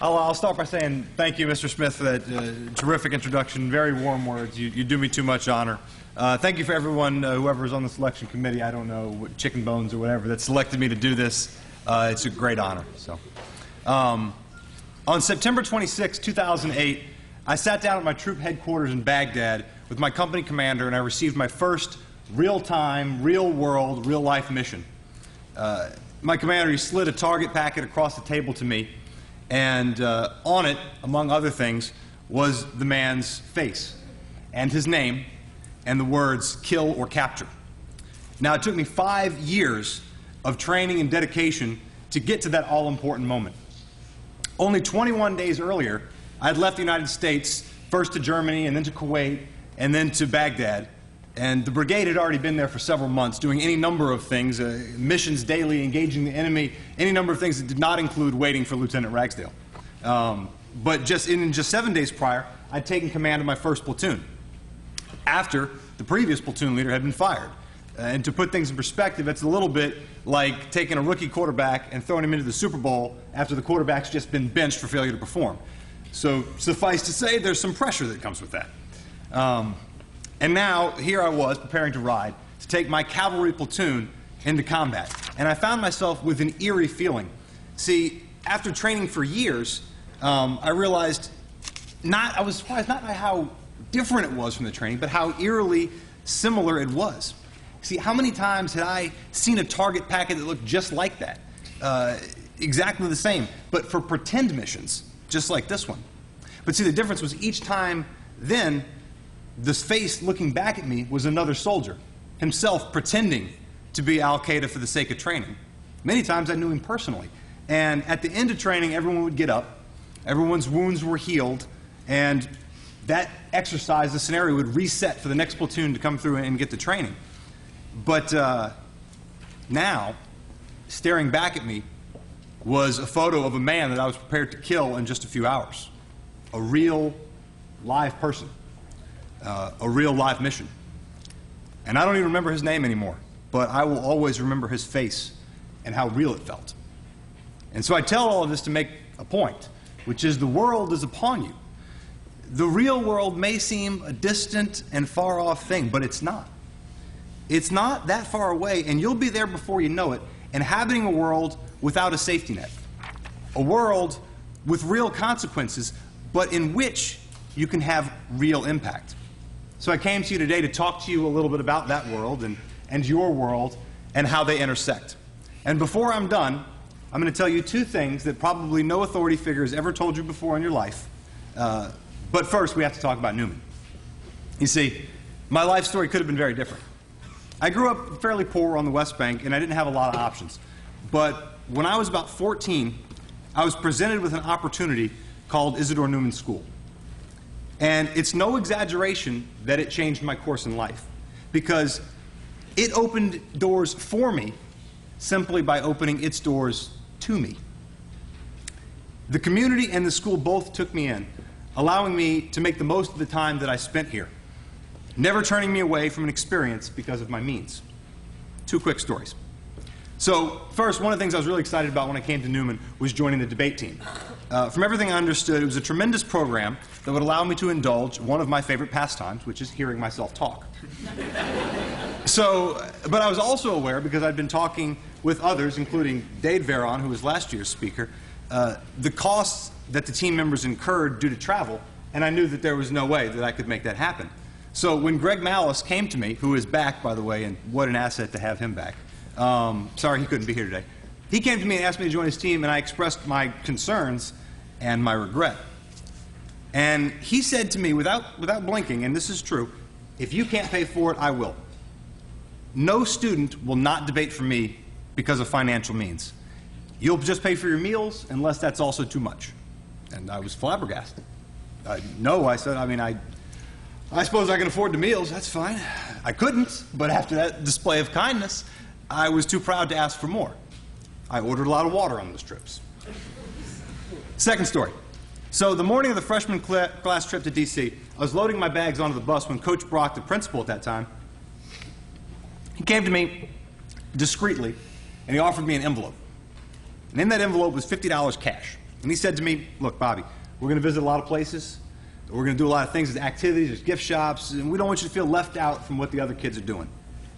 I'll start by saying thank you, Mr. Smith, for that terrific introduction. Very warm words. You do me too much honor. Thank you for everyone, whoever is on the selection committee, I don't know, what, chicken bones or whatever, that selected me to do this. It's a great honor. So, on September 26, 2008, I sat down at my troop headquarters in Baghdad with my company commander, and I received my first real-time, real-world, real-life mission. My commander, he slid a target packet across the table to me, and on it, among other things, was the man's face and his name and the words "kill or capture." Now, it took me 5 years of training and dedication to get to that all-important moment. Only 21 days earlier, I had left the United States, first to Germany and then to Kuwait and then to Baghdad. And the brigade had already been there for several months, doing any number of things, missions daily, engaging the enemy, any number of things that did not include waiting for Lieutenant Ragsdale. But just 7 days prior, I'd taken command of my first platoon, after the previous platoon leader had been fired. And to put things in perspective, it's a little bit like taking a rookie quarterback and throwing him into the Super Bowl after the quarterback's just been benched for failure to perform. So suffice to say, there's some pressure that comes with that. And now, here I was, preparing to ride, to take my cavalry platoon into combat. And I found myself with an eerie feeling. See, after training for years, I realized I was surprised not by how different it was from the training, but how eerily similar it was. See, how many times had I seen a target packet that looked just like that? Exactly the same, but for pretend missions, just like this one. But see, the difference was each time then, this face looking back at me was another soldier, himself pretending to be Al-Qaeda for the sake of training. Many times I knew him personally. And at the end of training, everyone would get up, everyone's wounds were healed, and that exercise, the scenario, would reset for the next platoon to come through and get the training. But now, staring back at me was a photo of a man that I was prepared to kill in just a few hours. A real, live person. A real live mission. And I don't even remember his name anymore, but I will always remember his face and how real it felt. And so I tell all of this to make a point, which is the world is upon you. The real world may seem a distant and far-off thing, but it's not. It's not that far away, and you'll be there before you know it, inhabiting a world without a safety net. A world with real consequences, but in which you can have real impact. So I came to you today to talk to you a little bit about that world and your world and how they intersect. And before I'm done, I'm going to tell you two things that probably no authority figure has ever told you before in your life. But first, we have to talk about Newman. You see, my life story could have been very different. I grew up fairly poor on the West Bank, and I didn't have a lot of options. But when I was about 14, I was presented with an opportunity called Isidore Newman School. And it's no exaggeration that it changed my course in life, because it opened doors for me simply by opening its doors to me. The community and the school both took me in, allowing me to make the most of the time that I spent here, never turning me away from an experience because of my means. Two quick stories. So first, one of the things I was really excited about when I came to Newman was joining the debate team. From everything I understood, it was a tremendous program that would allow me to indulge one of my favorite pastimes, which is hearing myself talk. But I was also aware, because I'd been talking with others, including Dade Veron, who was last year's speaker, the costs that the team members incurred due to travel, and I knew that there was no way that I could make that happen. So when Greg Malice came to me, who is back, by the way, and what an asset to have him back. Sorry he couldn't be here today. He came to me and asked me to join his team, and I expressed my concerns and my regret. And he said to me, without blinking, and this is true, if you can't pay for it, I will. No student will not debate for me because of financial means. You'll just pay for your meals unless that's also too much. And I was flabbergasted. No, I said, I suppose I can afford the meals, that's fine. I couldn't, but after that display of kindness, I was too proud to ask for more. I ordered a lot of water on those trips. Second story. So the morning of the freshman class trip to D.C., I was loading my bags onto the bus when Coach Brock, the principal at that time, he came to me discreetly, and he offered me an envelope. And in that envelope was $50 cash. And he said to me, look, Bobby, we're going to visit a lot of places. We're going to do a lot of things, there's activities, there's gift shops, and we don't want you to feel left out from what the other kids are doing.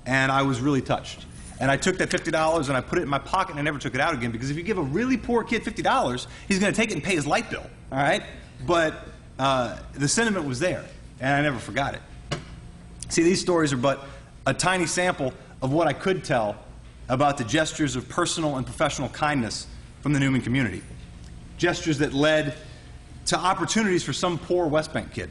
And I was really touched. And I took that $50 and I put it in my pocket and I never took it out again, because if you give a really poor kid $50, he's going to take it and pay his light bill, all right? But the sentiment was there, and I never forgot it. See, these stories are but a tiny sample of what I could tell about the gestures of personal and professional kindness from the Newman community. Gestures that led to opportunities for some poor West Bank kid.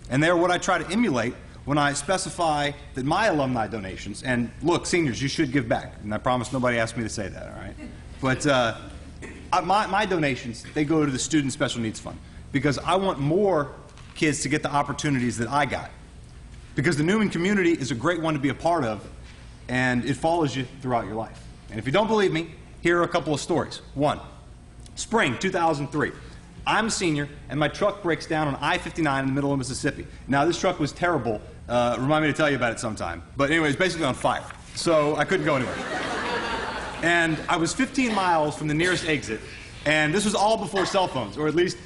And they're what I try to emulate when I specify that my alumni donations, and look, seniors, you should give back, and I promise nobody asked me to say that, all right? But my donations, they go to the Student Special Needs Fund, because I want more kids to get the opportunities that I got. Because the Newman community is a great one to be a part of, and it follows you throughout your life. And if you don't believe me, here are a couple of stories. One, spring 2003. I'm a senior, and my truck breaks down on I-59 in the middle of Mississippi. Now, this truck was terrible. Remind me to tell you about it sometime. But anyway, it's basically on fire, so I couldn't go anywhere. And I was 15 miles from the nearest exit, and this was all before cell phones, or at least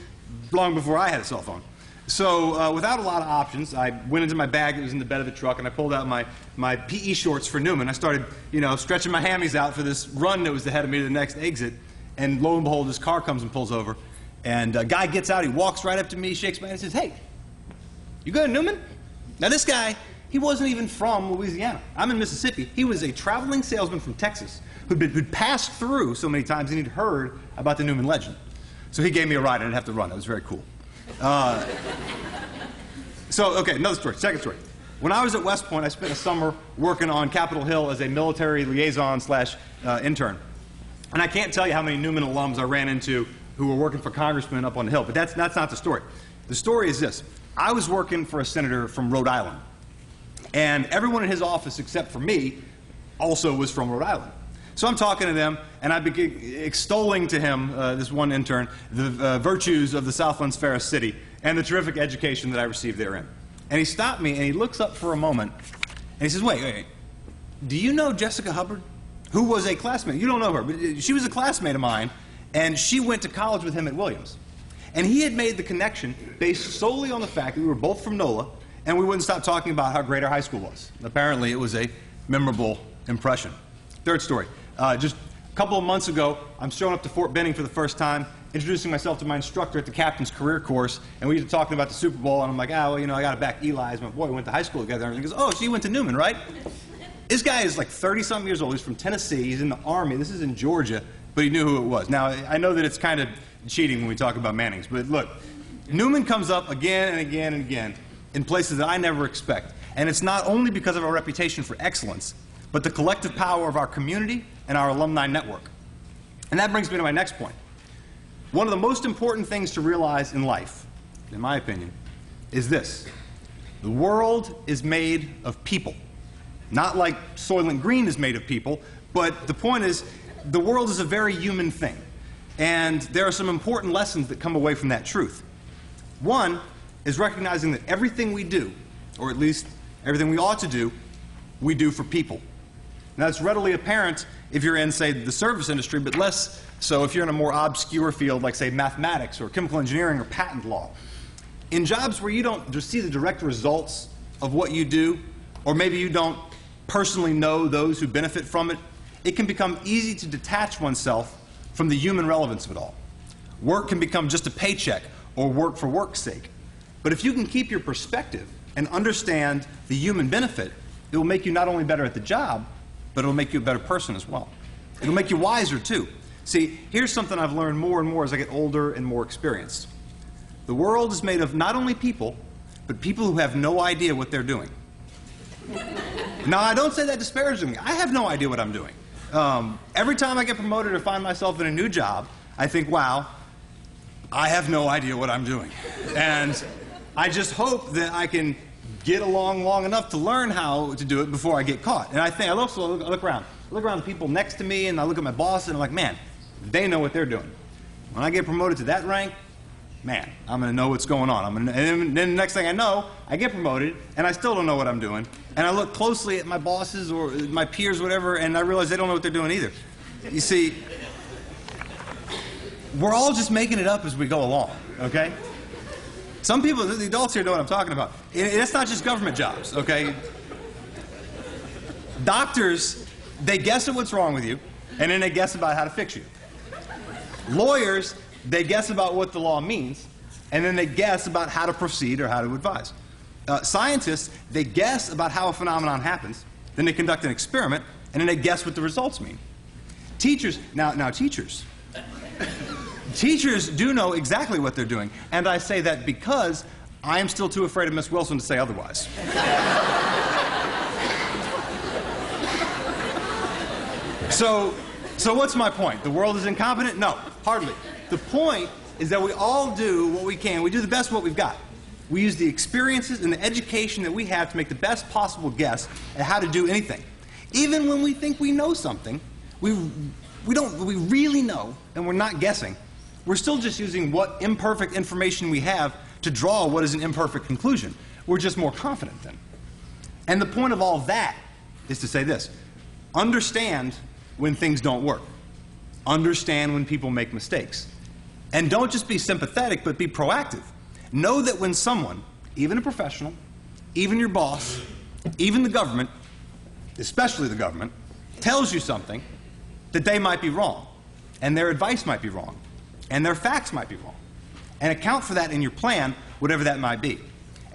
long before I had a cell phone. So without a lot of options, I went into my bag that was in the bed of the truck, and I pulled out my PE shorts for Newman. I started, stretching my hammies out for this run that was ahead of me to the next exit, and lo and behold, this car comes and pulls over. And a guy gets out, he walks right up to me, shakes my hand, and says, hey, you go to Newman? Now this guy, he wasn't even from Louisiana. I'm in Mississippi. He was a traveling salesman from Texas who'd passed through so many times and he'd heard about the Newman legend. So he gave me a ride. I didn't have to run. That was very cool. Okay, another story, second story. When I was at West Point, I spent a summer working on Capitol Hill as a military liaison / intern. And I can't tell you how many Newman alums I ran into who were working for congressmen up on the Hill, but that's not the story. The story is this. I was working for a senator from Rhode Island, and everyone in his office except for me also was from Rhode Island. So I'm talking to them, and I begin extolling to him, this one intern, the virtues of the Southland's fairest city and the terrific education that I received therein. And he stopped me, and he looks up for a moment, and he says, wait, do you know Jessica Hubbard, who was a classmate? You don't know her, but she was a classmate of mine, and she went to college with him at Williams. And he had made the connection based solely on the fact that we were both from NOLA, and we wouldn't stop talking about how great our high school was. Apparently, it was a memorable impression. Third story. Just a couple of months ago, I'm showing up to Fort Benning for the first time, introducing myself to my instructor at the captain's career course, and we were talking about the Super Bowl, and I'm like, I got to back Eli as my boy. We went to high school together. And he goes, oh, so you went to Newman, right? This guy is like 30-something years old. He's from Tennessee. He's in the Army. This is in Georgia, but he knew who it was. Now, I know that it's kind of cheating when we talk about Mannings, but look, Newman comes up again and again and again in places that I never expect. And it's not only because of our reputation for excellence, but the collective power of our community and our alumni network. And that brings me to my next point. One of the most important things to realize in life, in my opinion, is this. The world is made of people. Not like Soylent Green is made of people, but the point is, the world is a very human thing. And there are some important lessons that come away from that truth. One is recognizing that everything we do, or at least everything we ought to do, we do for people. Now, that's readily apparent if you're in, say, the service industry, but less so if you're in a more obscure field like, say, mathematics or chemical engineering or patent law. In jobs where you don't just see the direct results of what you do, or maybe you don't personally know those who benefit from it, it can become easy to detach oneself from the human relevance of it all. Work can become just a paycheck or work for work's sake. But if you can keep your perspective and understand the human benefit, it will make you not only better at the job, but it will make you a better person as well. It will make you wiser too. See, here's something I've learned more and more as I get older and more experienced. The world is made of not only people, but people who have no idea what they're doing. Now, I don't say that disparagingly. I have no idea what I'm doing. Every time I get promoted or find myself in a new job, I think, wow, I have no idea what I'm doing. And I just hope that I can get along long enough to learn how to do it before I get caught. And I also look around. I look around the people next to me, and I look at my boss, and I'm like, man, they know what they're doing. When I get promoted to that rank, man, I'm going to know what's going on. And then the next thing I know, I get promoted, and I still don't know what I'm doing. And I look closely at my bosses or my peers or whatever, and I realize they don't know what they're doing either. You see, We're all just making it up as we go along, okay? Some people, the adults here know what I'm talking about. It's not just government jobs, okay? Doctors, they guess at what's wrong with you, and then they guess about how to fix you. Lawyers, they guess about what the law means, and then they guess about how to proceed or how to advise. Scientists, they guess about how a phenomenon happens, then they conduct an experiment, and then they guess what the results mean. Teachers, now teachers. Teachers do know exactly what they're doing, and I say that because I am still too afraid of Miss Wilson to say otherwise. So what's my point? The world is incompetent? No, hardly. The point is that we all do what we can. We do the best of what we've got. We use the experiences and the education that we have to make the best possible guess at how to do anything. Even when we think we know something, we really know, and we're not guessing. We're still just using what imperfect information we have to draw what is an imperfect conclusion. We're just more confident then. And the point of all that is to say this: understand when things don't work. Understand when people make mistakes. And don't just be sympathetic, but be proactive. Know that when someone, even a professional, even your boss, even the government, especially the government, tells you something, that they might be wrong, and their advice might be wrong, and their facts might be wrong. And account for that in your plan, whatever that might be.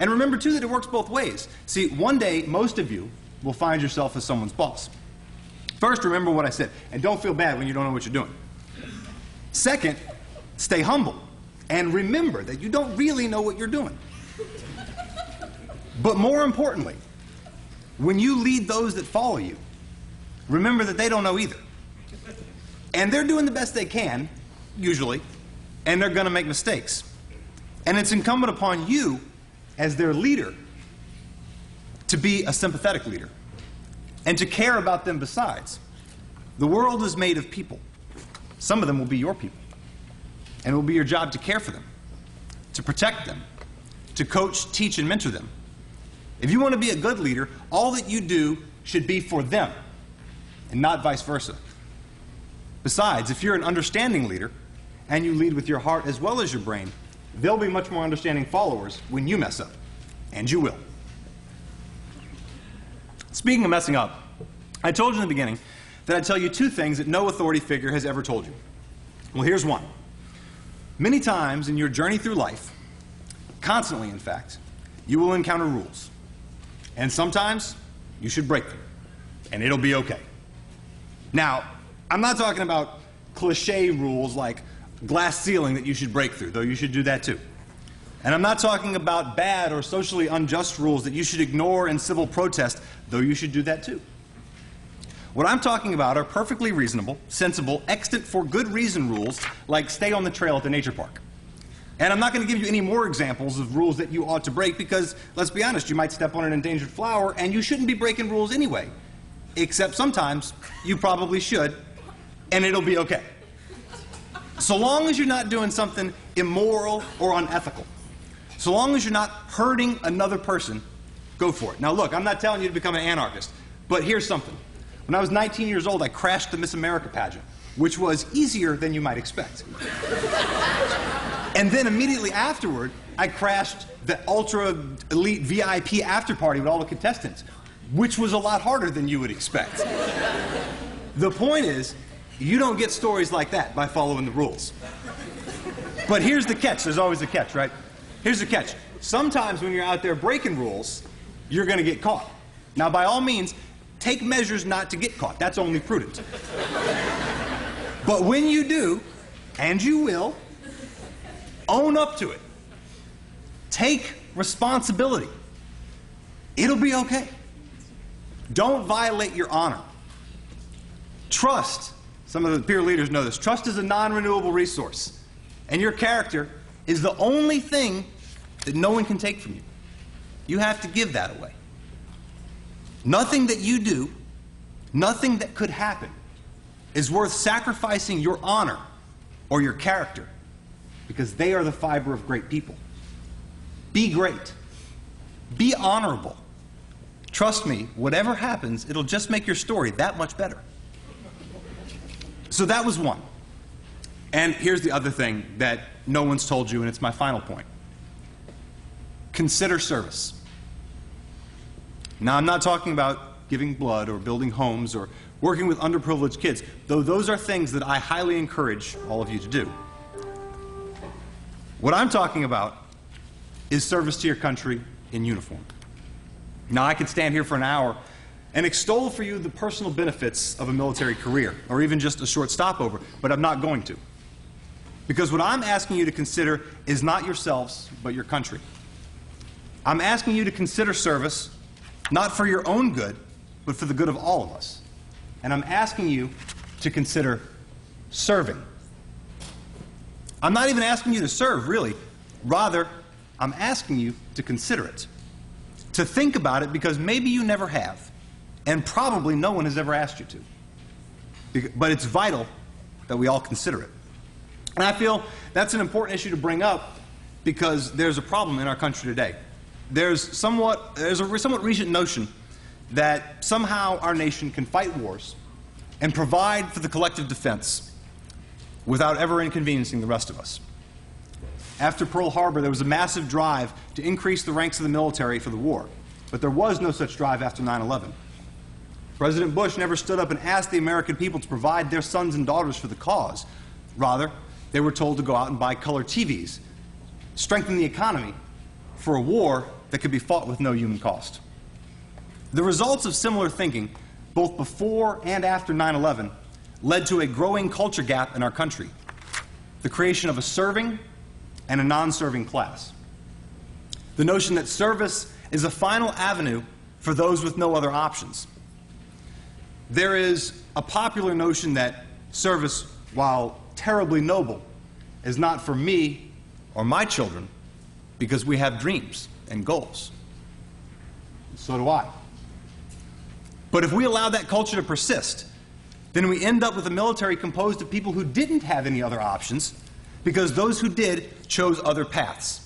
And remember, too, that it works both ways. See, one day, most of you will find yourself as someone's boss. First, remember what I said, and don't feel bad when you don't know what you're doing. Second, stay humble, and remember that you don't really know what you're doing. But more importantly, when you lead those that follow you, remember that they don't know either. And they're doing the best they can, usually, and they're going to make mistakes. And it's incumbent upon you, as their leader, to be a sympathetic leader, and to care about them besides. The world is made of people. Some of them will be your people. And it will be your job to care for them, to protect them, to coach, teach, and mentor them. If you want to be a good leader, all that you do should be for them, and not vice versa. Besides, if you're an understanding leader, and you lead with your heart as well as your brain, they'll be much more understanding followers when you mess up. And you will. Speaking of messing up, I told you in the beginning that I'd tell you two things that no authority figure has ever told you. Well, here's one. Many times in your journey through life, constantly in fact, you will encounter rules. And sometimes you should break them, and it'll be okay. Now, I'm not talking about cliche rules like glass ceiling that you should break through, though you should do that too. And I'm not talking about bad or socially unjust rules that you should ignore in civil protest, though you should do that too. What I'm talking about are perfectly reasonable, sensible, extant for good reason rules, like stay on the trail at the nature park. And I'm not going to give you any more examples of rules that you ought to break because, let's be honest, you might step on an endangered flower and you shouldn't be breaking rules anyway. Except sometimes you probably should, and it'll be okay. So long as you're not doing something immoral or unethical, so long as you're not hurting another person, go for it. Now look, I'm not telling you to become an anarchist, but here's something. When I was 19 years old, I crashed the Miss America pageant, which was easier than you might expect. And then immediately afterward, I crashed the ultra elite VIP after party with all the contestants, which was a lot harder than you would expect. The point is, you don't get stories like that by following the rules. But here's the catch. There's always a catch, right? Here's the catch. Sometimes when you're out there breaking rules, you're going to get caught. Now, by all means, take measures not to get caught. That's only prudent. But when you do, and you will, own up to it. Take responsibility. It'll be okay. Don't violate your honor. Trust. Some of the peer leaders know this. Trust is a non-renewable resource. And your character is the only thing that no one can take from you. You have to give that away. Nothing that you do, nothing that could happen, is worth sacrificing your honor or your character, because they are the fiber of great people. Be great. Be honorable. Trust me, whatever happens, it'll just make your story that much better. So that was one. And here's the other thing that no one's told you, and it's my final point. Consider service. Now, I'm not talking about giving blood or building homes or working with underprivileged kids, though those are things that I highly encourage all of you to do. What I'm talking about is service to your country in uniform. Now, I could stand here for an hour and extol for you the personal benefits of a military career, or even just a short stopover, but I'm not going to. Because what I'm asking you to consider is not yourselves, but your country. I'm asking you to consider service, not for your own good, but for the good of all of us. And I'm asking you to consider serving. I'm not even asking you to serve, really. Rather, I'm asking you to consider it. To think about it, because maybe you never have. And probably no one has ever asked you to. But it's vital that we all consider it. And I feel that's an important issue to bring up because there's a problem in our country today. There's a somewhat recent notion that somehow our nation can fight wars and provide for the collective defense without ever inconveniencing the rest of us. After Pearl Harbor, there was a massive drive to increase the ranks of the military for the war, but there was no such drive after 9/11. President Bush never stood up and asked the American people to provide their sons and daughters for the cause. Rather, they were told to go out and buy color TVs, strengthen the economy for a war that could be fought with no human cost. The results of similar thinking, both before and after 9/11, led to a growing culture gap in our country, the creation of a serving and a non-serving class. The notion that service is a final avenue for those with no other options. There is a popular notion that service, while terribly noble, is not for me or my children because we have dreams and goals. So do I. But if we allow that culture to persist, then we end up with a military composed of people who didn't have any other options because those who did chose other paths.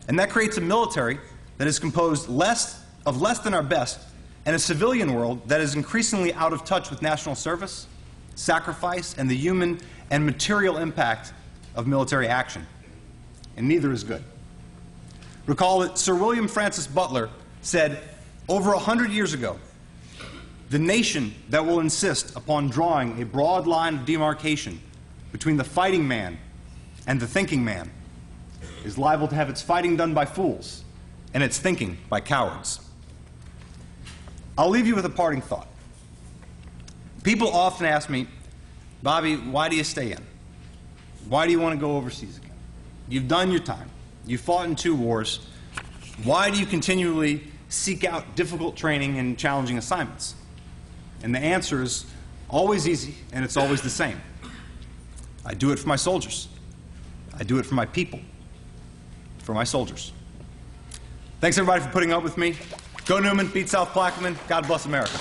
And that creates a military that is composed of less than our best and a civilian world that is increasingly out of touch with national service, sacrifice, and the human and material impact of military action. And neither is good. Recall that Sir William Francis Butler said over 100 years ago, "The nation that will insist upon drawing a broad line of demarcation between the fighting man and the thinking man is liable to have its fighting done by fools and its thinking by cowards." I'll leave you with a parting thought. People often ask me, "Bobbie, why do you stay in? Why do you want to go overseas again? You've done your time. You fought in 2 wars. Why do you continually seek out difficult training and challenging assignments?" And the answer is always easy, and it's always the same. I do it for my soldiers. I do it for my people, for my soldiers. Thanks, everybody, for putting up with me. Go Newman, beat South Plaquemine. God bless America.